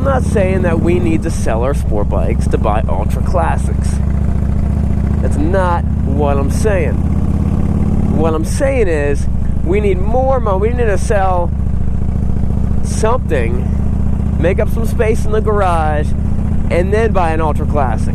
not saying that we need to sell our sport bikes to buy ultra classics. That's not what I'm saying. What I'm saying is we need more money. We need to sell something, make up some space in the garage, and then buy an ultra classic.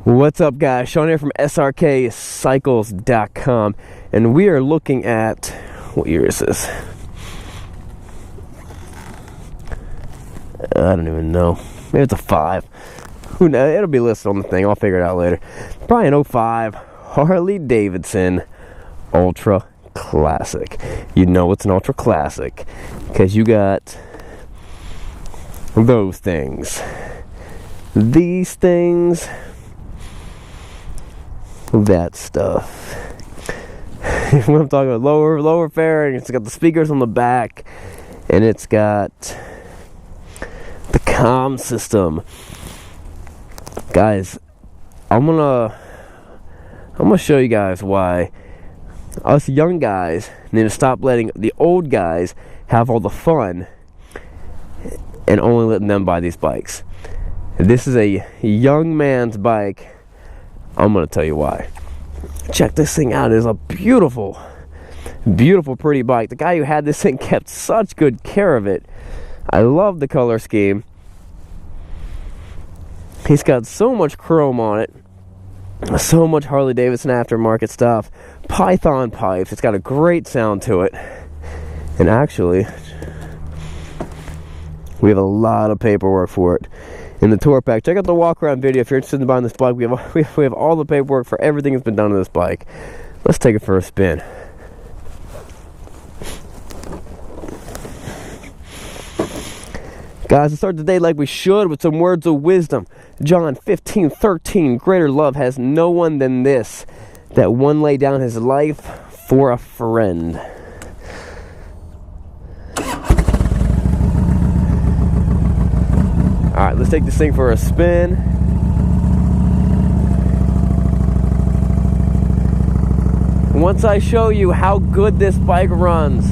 What's up, guys? Sean here from Srkcycles.com, and we are looking at, what year is this? I don't even know. Maybe it's a 5. Who knows? It'll be listed on the thing. I'll figure it out later. Probably an 05 Harley Davidson Ultra Classic. You know it's an Ultra Classic because you got those things, these things, that stuff. What I'm talking about, lower fairing. It's got the speakers on the back, and it's got the comm system. Guys, I'm gonna show you guys why us young guys need to stop letting the old guys have all the fun and only letting them buy these bikes. This is a young man's bike. I'm gonna tell you why. Check this thing out. It is a beautiful, pretty bike. The guy who had this thing kept such good care of it. I love the color scheme. He's got so much chrome on it, so much Harley Davidson aftermarket stuff, Python pipes. It's got a great sound to it, and actually we have a lot of paperwork for it in the tour pack. Check out the walk around video if you're interested in buying this bike. We have all the paperwork for everything that's been done to this bike. Let's take it for a spin. Guys, let's start the day like we should with some words of wisdom. John 15:13, greater love has no one than this, that one lay down his life for a friend. Alright, let's take this thing for a spin. Once I show you how good this bike runs,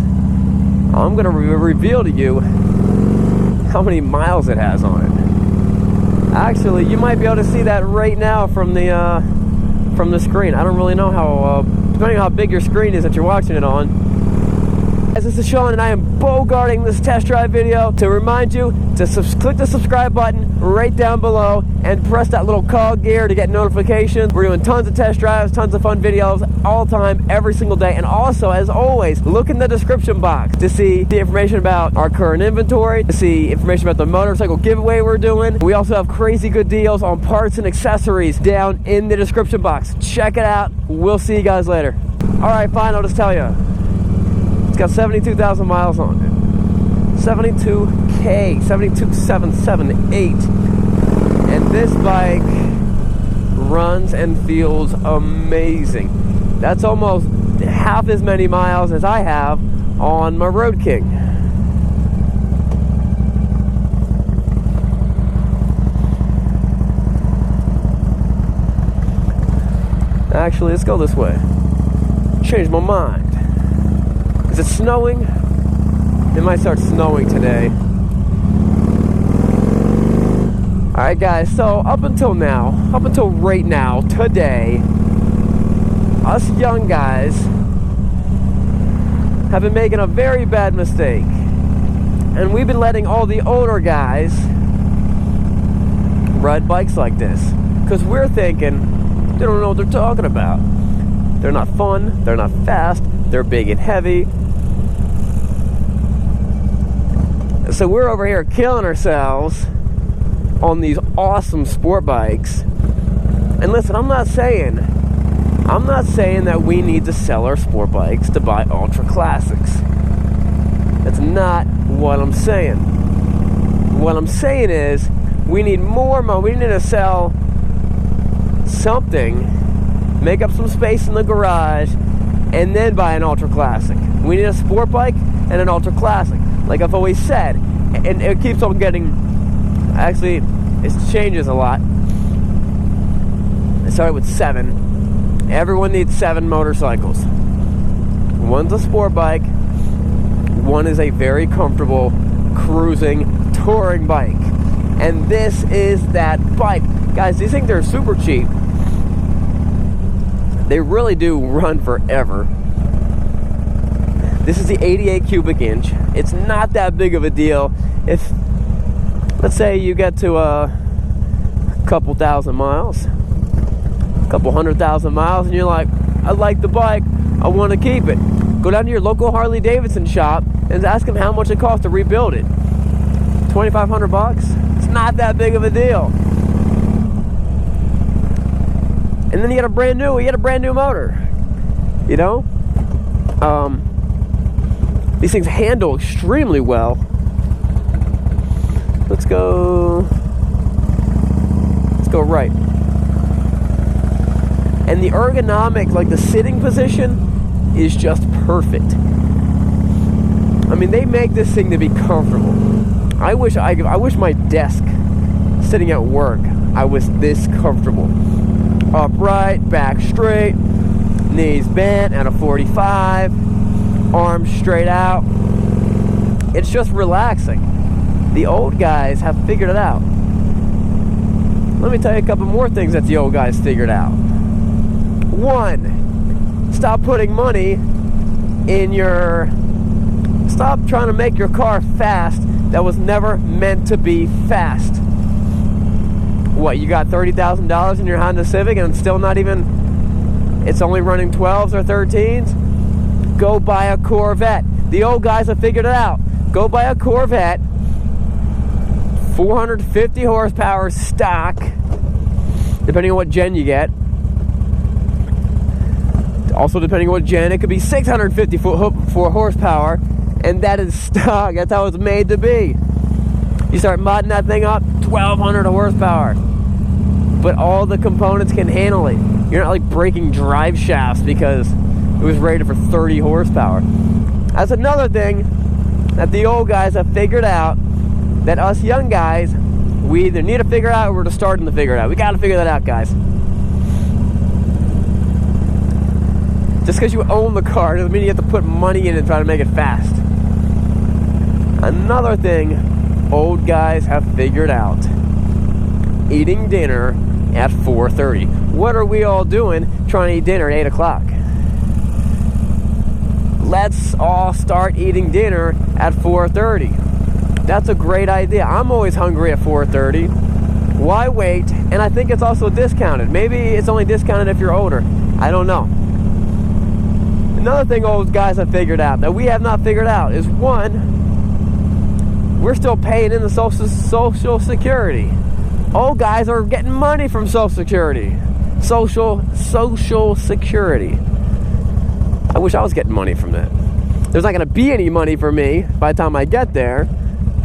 I'm going to reveal to you how many miles it has on it. Actually, you might be able to see that right now from the screen. I don't really know how, depending on how big your screen is that you're watching it on. This is Sean, and I am bogarting this test drive video to remind you to click the subscribe button right down below and press that little cog gear to get notifications. We're doing tons of test drives, tons of fun videos all the time, every single day. And also, as always, look in the description box to see the information about our current inventory, to see information about the motorcycle giveaway we're doing. We also have crazy good deals on parts and accessories down in the description box. Check it out. We'll see you guys later. All right, fine, I'll just tell you. It's got 72,000 miles on it. 72K, 72,778. And this bike runs and feels amazing. That's almost half as many miles as I have on my Road King. Actually, let's go this way. Changed my mind. Is it snowing? It might start snowing today. Alright guys, so up until right now, today, us young guys have been making a very bad mistake. And we've been letting all the older guys ride bikes like this. Because we're thinking, they don't know what they're talking about. They're not fun, they're not fast, they're big and heavy. So we're over here killing ourselves on these awesome sport bikes. And listen, I'm not saying that we need to sell our sport bikes to buy ultra classics. That's not what I'm saying. What I'm saying is we need more money. We need to sell something, make up some space in the garage, and then buy an ultra classic. We need a sport bike and an ultra classic, like I've always said. And it keeps on getting, actually it changes a lot. It started with 7. Everyone needs 7 motorcycles. One's a sport bike. One is a very comfortable cruising touring bike. And this is that bike. Guys, these things are super cheap. They really do run forever. This is the 88 cubic inch. It's not that big of a deal. If, let's say you get to a couple thousand miles, a couple 100,000 miles, and you're like, I like the bike, I want to keep it. Go down to your local Harley Davidson shop and ask them how much it costs to rebuild it. 2,500 bucks? It's not that big of a deal. And then you get a brand new motor. You know? These things handle extremely well. Let's go right. And the ergonomics, like the sitting position, is just perfect. I mean, they make this thing to be comfortable. I wish my desk sitting at work, I was this comfortable. Upright, back straight, knees bent at a 45, arms straight out. It's just relaxing. The old guys have figured it out. Let me tell you a couple more things that the old guys figured out. One, stop putting money in your... Stop trying to make your car fast that was never meant to be fast. What, you got $30,000 in your Honda Civic and it's still not even... It's only running 12s or 13s? Go buy a Corvette. The old guys have figured it out. Go buy a Corvette. 450 horsepower stock, depending on what gen you get. Also, depending on what gen, it could be 654 horsepower, and that is stock. That's how it's made to be. You start modding that thing up, 1,200 horsepower. But all the components can handle it. You're not like breaking drive shafts because it was rated for 30 horsepower. That's another thing that the old guys have figured out that us young guys, we either need to figure out or we're just starting to figure it out. We got to figure that out, guys. Just because you own the car doesn't mean you have to put money in and try to make it fast. Another thing old guys have figured out: eating dinner at 4:30. What are we all doing trying to eat dinner at 8 o'clock? Let's all start eating dinner at 4:30. That's a great idea. I'm always hungry at 4:30. Why wait? And I think it's also discounted. Maybe it's only discounted if you're older. I don't know. Another thing old guys have figured out that we have not figured out is, one, we're still paying in the Social Security. Old guys are getting money from Social Security. Social Security. I wish I was getting money from that. There's not going to be any money for me by the time I get there.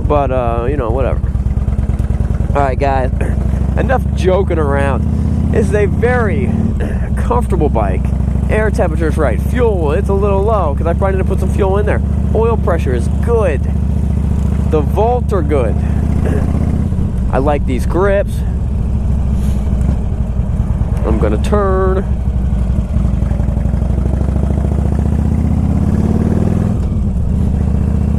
But, you know, whatever. Alright, guys. Enough joking around. This is a very comfortable bike. Air temperature's right. Fuel, it's a little low because I probably need to put some fuel in there. Oil pressure is good. The volts are good. I like these grips. I'm going to turn.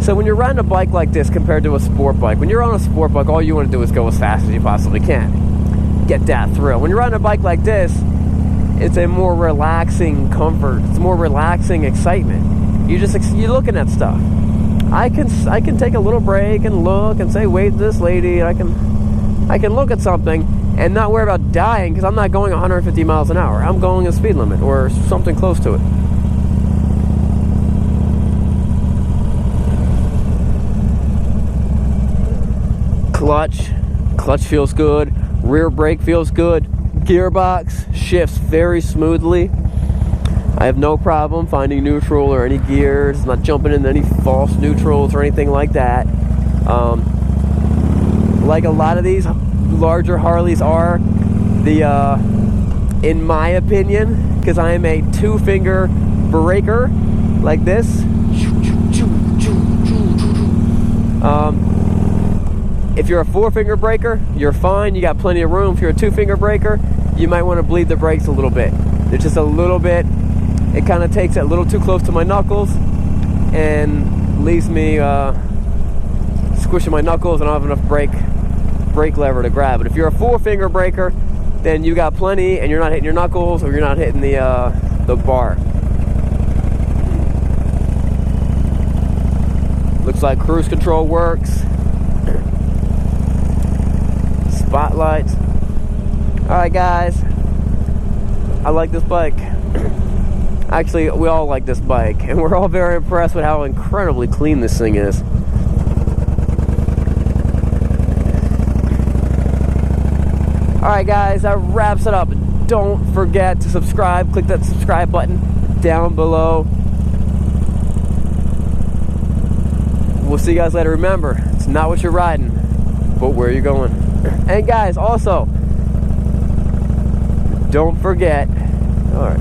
So when you're riding a bike like this compared to a sport bike, when you're on a sport bike, all you want to do is go as fast as you possibly can. Get that thrill. When you're riding a bike like this, it's a more relaxing comfort. It's more relaxing excitement. You're looking at stuff. I can take a little break and look and say, wait, this lady. I can look at something and not worry about dying because I'm not going 150 miles an hour. I'm going a speed limit or something close to it. Clutch feels good. Rear brake feels good. Gearbox shifts very smoothly. I have no problem finding neutral or any gears. It's not jumping into any false neutrals or anything like that. Like a lot of these larger Harleys are, in my opinion, because I am a 2-finger breaker like this. If you're a 4-finger breaker, you're fine. You got plenty of room. If you're a 2-finger breaker, you might want to bleed the brakes a little bit. They're just a little bit it kind of takes it a little too close to my knuckles and leaves me squishing my knuckles, and I don't have enough brake lever to grab. But if you're a 4-finger braker, then you got plenty, and you're not hitting your knuckles, or you're not hitting the bar. Looks like cruise control works. Spotlights. Alright guys, I like this bike. Actually, we all like this bike, and we're all very impressed with how incredibly clean this thing is. Alright guys, that wraps it up. Don't forget to subscribe. Click that subscribe button down below. We'll see you guys later. Remember, it's not what you're riding, but where you're going. And guys, also, don't forget, all right.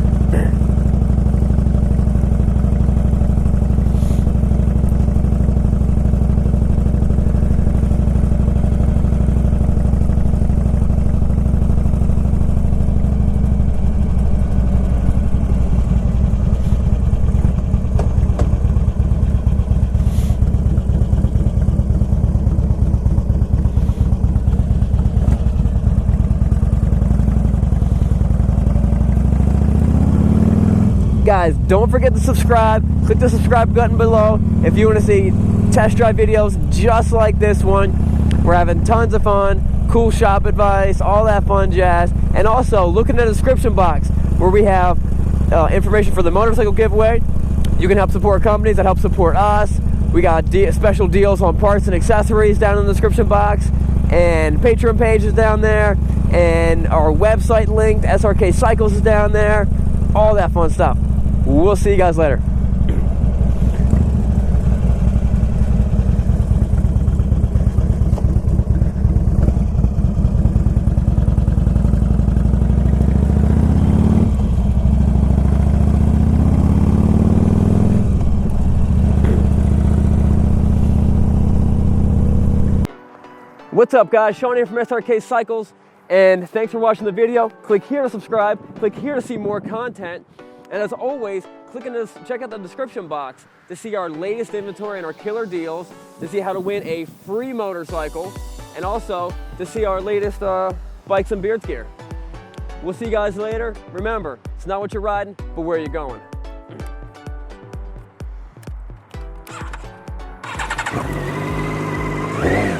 Guys, don't forget to subscribe. Click the subscribe button below if you want to see test drive videos just like this one. We're having tons of fun, cool shop advice, all that fun jazz. And also, look in the description box where we have information for the motorcycle giveaway. You can help support companies that help support us. We got special deals on parts and accessories down in the description box, and Patreon page is down there, and our website linked, Srkcycles is down there, all that fun stuff. We'll see you guys later. What's up guys, Sean here from Srkcycles, and thanks for watching the video. Click here to subscribe, click here to see more content. And as always, check out the description box to see our latest inventory and our killer deals, to see how to win a free motorcycle, and also to see our latest bikes and beards gear. We'll see you guys later. Remember, it's not what you're riding, but where you're going.